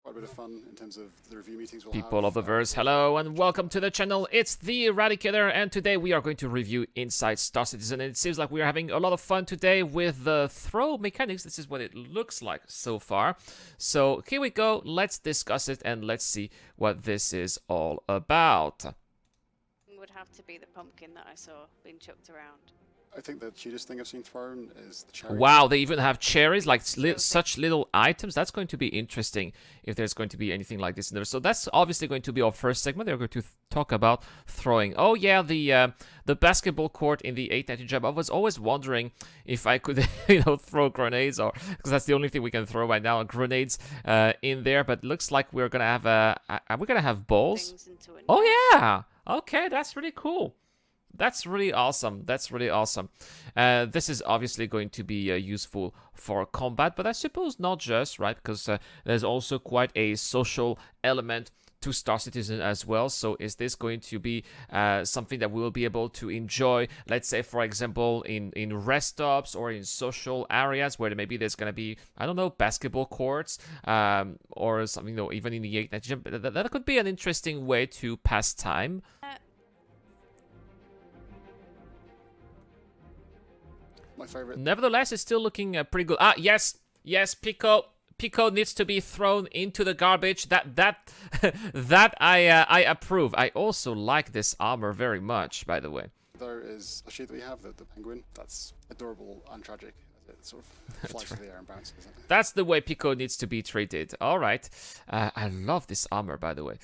quite a bit of fun in terms of the review meetings we'll People have. of the verse, hello and welcome to the channel. It's the Eradicator, and today we are going to review Inside Star Citizen. And it seems like we are having a lot of fun today with the throw mechanics. This is what it looks like so far. So here we go. Let's discuss it and let's see what this is all about. Would have to be the pumpkin that I saw being chucked around. I think the cutest thing I've seen thrown is the cherry. Wow, they even have cherries, like such little items. That's going to be interesting if there's going to be anything like this in there. So that's obviously going to be our first segment. They're going to talk about throwing. Oh yeah, the basketball court in the 890 job. I was always wondering if I could, throw grenades, or because that's the only thing we can throw right now, grenades in there. But it looks like we're gonna have are we gonna have balls? Oh yeah. Okay, that's really cool. That's really awesome. That's really awesome. This is obviously going to be useful for combat, but I suppose not just, right? Because there's also quite a social element to Star Citizen as well. So is this going to be something that we will be able to enjoy, let's say, for example, in rest stops or in social areas where maybe there's going to be, I don't know, basketball courts or something, even in the 890. That could be an interesting way to pass time. My favorite. Nevertheless, it's still looking pretty good. Yes, Pico needs to be thrown into the garbage. That I approve. I also like this armor very much, by the way. There is a sheet that we have, the penguin. That's adorable and tragic as it sort of flies through the air and bounces. That's the way Pico needs to be treated. All right. I love this armor, by the way.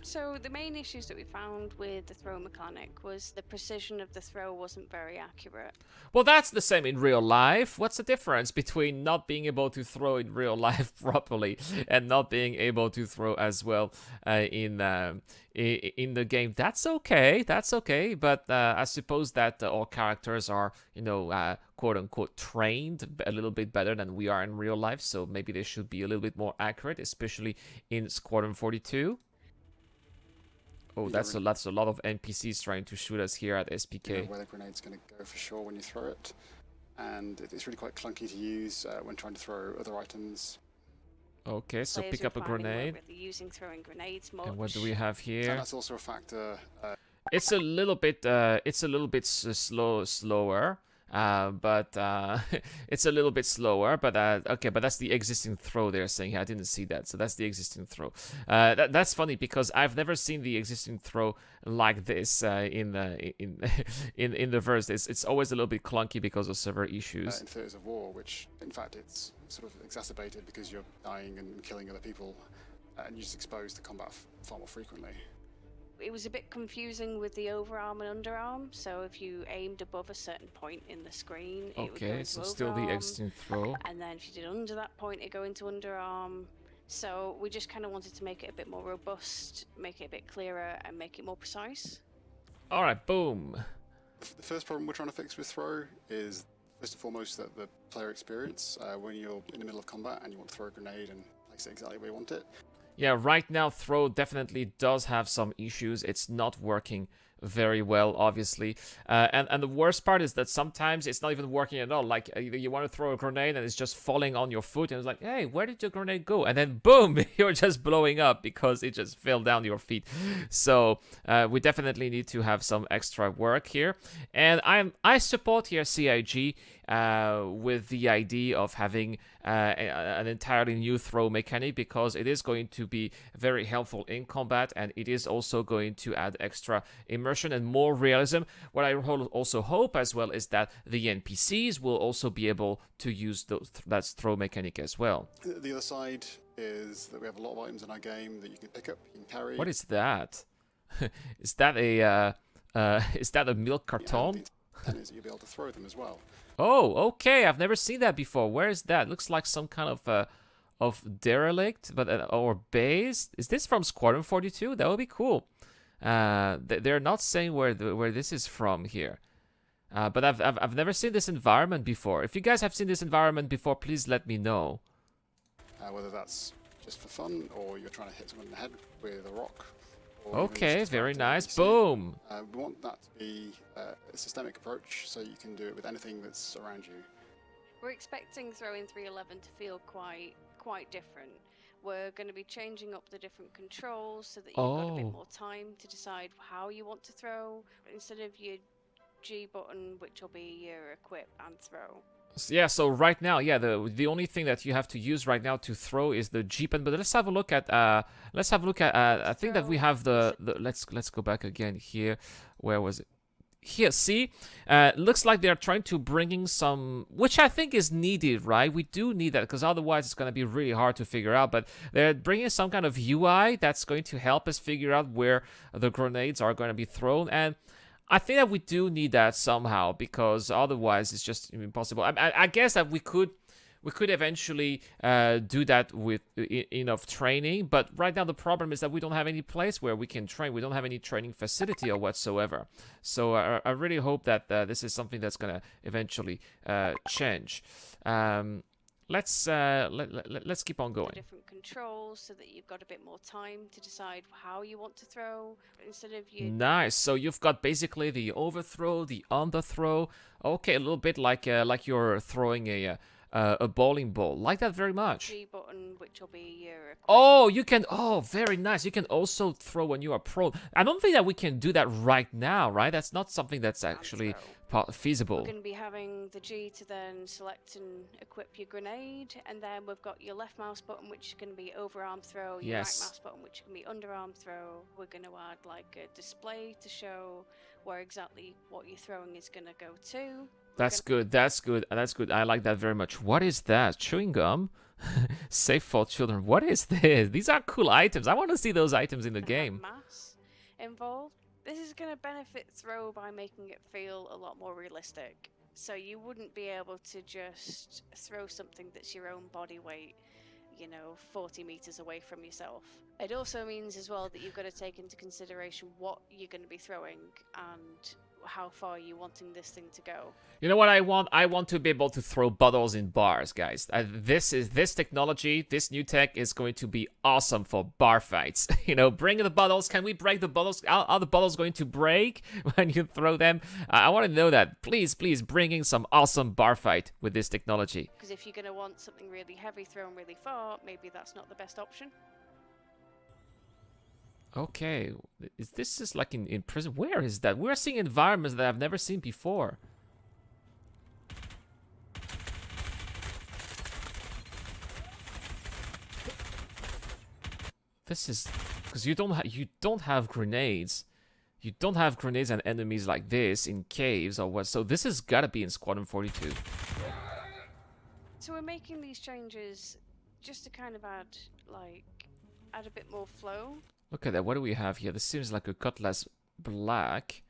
So the main issues that we found with the throw mechanic was the precision of the throw wasn't very accurate. Well, that's the same in real life. What's the difference between not being able to throw in real life properly and not being able to throw as well in the game? That's okay. That's okay. But I suppose that all characters are, quote unquote, trained a little bit better than we are in real life. So maybe they should be a little bit more accurate, especially in Squadron 42. Oh, that's a lot of NPCs trying to shoot us here at SPK. You know where the grenade's going to go for sure when you throw it, and it's really quite clunky to use when trying to throw other items. Okay, so Players pick up a grenade. Really using throwing grenades much. And what do we have here? And that's also a factor. It's a little bit slower. But it's a little bit slower, but okay, but that's the existing throw they're saying. I didn't see that, so that's the existing throw. That's funny because I've never seen the existing throw like this in the verse. It's always a little bit clunky because of server issues. In theaters of war, which in fact it's sort of exacerbated because you're dying and killing other people, and you're just exposed to combat far more frequently. It was a bit confusing with the overarm and underarm, so if you aimed above a certain point in the screen, it would go Okay, into so still the overarm, existing throw. and then if you did under that point, it'd go into underarm. So we just kind of wanted to make it a bit more robust, make it a bit clearer, and make it more precise. All right, boom. The first problem we're trying to fix with throw is first and foremost that the player experience when you're in the middle of combat and you want to throw a grenade and place it exactly where you want it. Yeah, right now throw definitely does have some issues. It's not working very well, obviously. And the worst part is that sometimes it's not even working at all. Like you want to throw a grenade and it's just falling on your foot and it's like, hey, where did your grenade go? And then boom, you're just blowing up because it just fell down your feet. So we definitely need to have some extra work here. And I support here CIG with the idea of having an entirely new throw mechanic because it is going to be very helpful in combat and it is also going to add extra immersion and more realism. What I also hope as well is that the NPCs will also be able to use that throw mechanic as well. The other side is that we have a lot of items in our game that you can pick up, you can carry. What is that? Is that a milk carton? And is that you'll be able to throw them as well. Oh, okay. I've never seen that before. Where is that? Looks like some kind of derelict, but or base. Is this from Squadron 42? That would be cool. They're not saying where this is from here. But I've never seen this environment before. If you guys have seen this environment before, please let me know. Whether that's just for fun or you're trying to hit someone in the head with a rock. Okay, very nice. Boom. We want that to be a systemic approach, so you can do it with anything that's around you. We're expecting throwing 311 to feel quite different. We're going to be changing up the different controls so that you've got a bit more time to decide how you want to throw, instead of your G button, which will be your equip and throw. Yeah, so right now, yeah, the only thing that you have to use right now to throw is the G button. But let's have a look at I think that we have the let's go back again here. Where was it? Here, see, looks like they're trying to bring in some, which I think is needed, right? We do need that, because otherwise it's going to be really hard to figure out. But they're bringing some kind of UI that's going to help us figure out where the grenades are going to be thrown. And I think that we do need that somehow, because otherwise it's just impossible. I guess that we could eventually do that with enough training, but right now the problem is that we don't have any place where we can train. We don't have any training facility or whatsoever. So I really hope that this is something that's gonna eventually change. Let's keep on going. Different controls so that you've got a bit more time to decide how you want to throw, instead of you. Nice. So you've got basically the overthrow, the underthrow. Okay, a little bit like you're throwing a bowling ball. Like that very much. G button, which will be your. Oh, you can. Oh, very nice. You can also throw when you are prone. I don't think that we can do that right now, right? That's not something that's actually feasible. We're going to be having the G to then select and equip your grenade, and then we've got your left mouse button, which is going to be overarm throw, your right mouse button, which can be underarm throw. We're going to add like a display to show where exactly what you're throwing is going to go to. That's good. That's good. That's good. I like that very much. What is that? Chewing gum? Safe for children. What is this? These are cool items. I want to see those items in the game. Mass involved. This is going to benefit throw by making it feel a lot more realistic. So you wouldn't be able to just throw something that's your own body weight, 40 meters away from yourself. It also means as well that you've got to take into consideration what you're going to be throwing and how far you're wanting this thing to go. You know what I want? I want to be able to throw bottles in bars, guys. This technology, this new tech is going to be awesome for bar fights. Bring the bottles. Can we break the bottles? Are the bottles going to break when you throw them? I want to know that. Please bring in some awesome bar fight with this technology. Because if you're going to want something really heavy thrown really far, maybe that's not the best option. Okay, this is like in prison? Where is that? We're seeing environments that I've never seen before. This is because you don't have grenades. You don't have grenades and enemies like this in caves or what. So this has got to be in Squadron 42. So we're making these changes just to kind of add a bit more flow. Look at that. What do we have here? This seems like a Cutlass Black.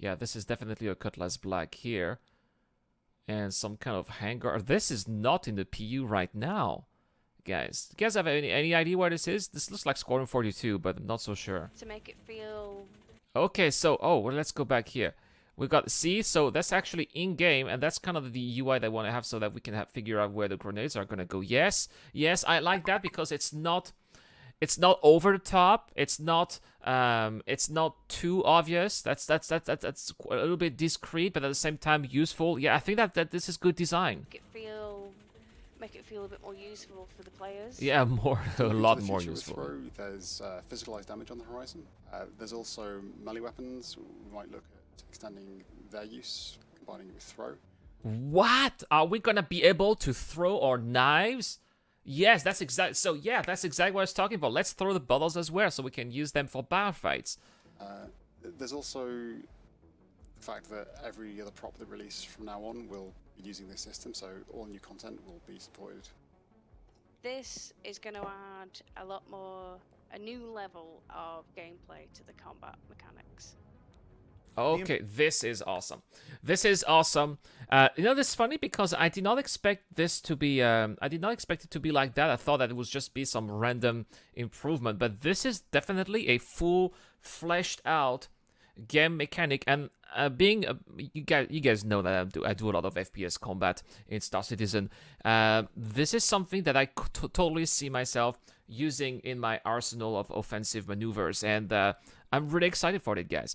Yeah, this is definitely a Cutlass Black here. And some kind of handguard. This is not in the PU right now. Guys, do you guys have any idea what this is? This looks like Squadron 42, but I'm not so sure. To make it feel... Okay, so, well, let's go back here. We got, see, so that's actually in-game, and that's kind of the UI they want to have so that we can figure out where the grenades are going to go. Yes, I like that because it's not over the top. It's not too obvious. That's a little bit discreet, but at the same time useful. Yeah, I think that this is good design. Make it feel a bit more useful for the players. Yeah, a lot more useful. Throw, there's physicalized damage on the horizon. There's also melee weapons. We might look at extending their use, combining it with throw. What? Are we gonna be able to throw our knives? Yes, that's exactly. So yeah, that's exactly what I was talking about. Let's throw the bottles as well, so we can use them for bar fights. There's also the fact that every other prop that release from now on will be using this system, so all new content will be supported. This is going to add a new level of gameplay to the combat mechanics. Okay, this is awesome. This is awesome. This is funny because I did not expect this to be. I did not expect it to be like that. I thought that it would just be some random improvement, but this is definitely a full, fleshed out game mechanic. And you guys know that I do a lot of FPS combat in Star Citizen. This is something that I totally see myself using in my arsenal of offensive maneuvers, and I'm really excited for it, guys.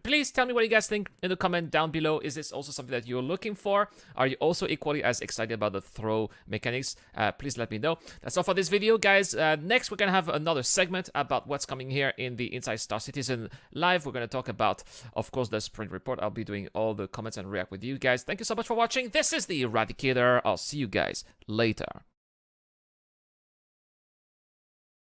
Please tell me what you guys think in the comment down below. Is this also something that you're looking for? Are you also equally as excited about the throw mechanics? Please let me know. That's all for this video, guys. Next, we're going to have another segment about what's coming here in the Inside Star Citizen Live. We're going to talk about, of course, the sprint report. I'll be doing all the comments and react with you guys. Thank you so much for watching. This is the Eradicator. I'll see you guys later.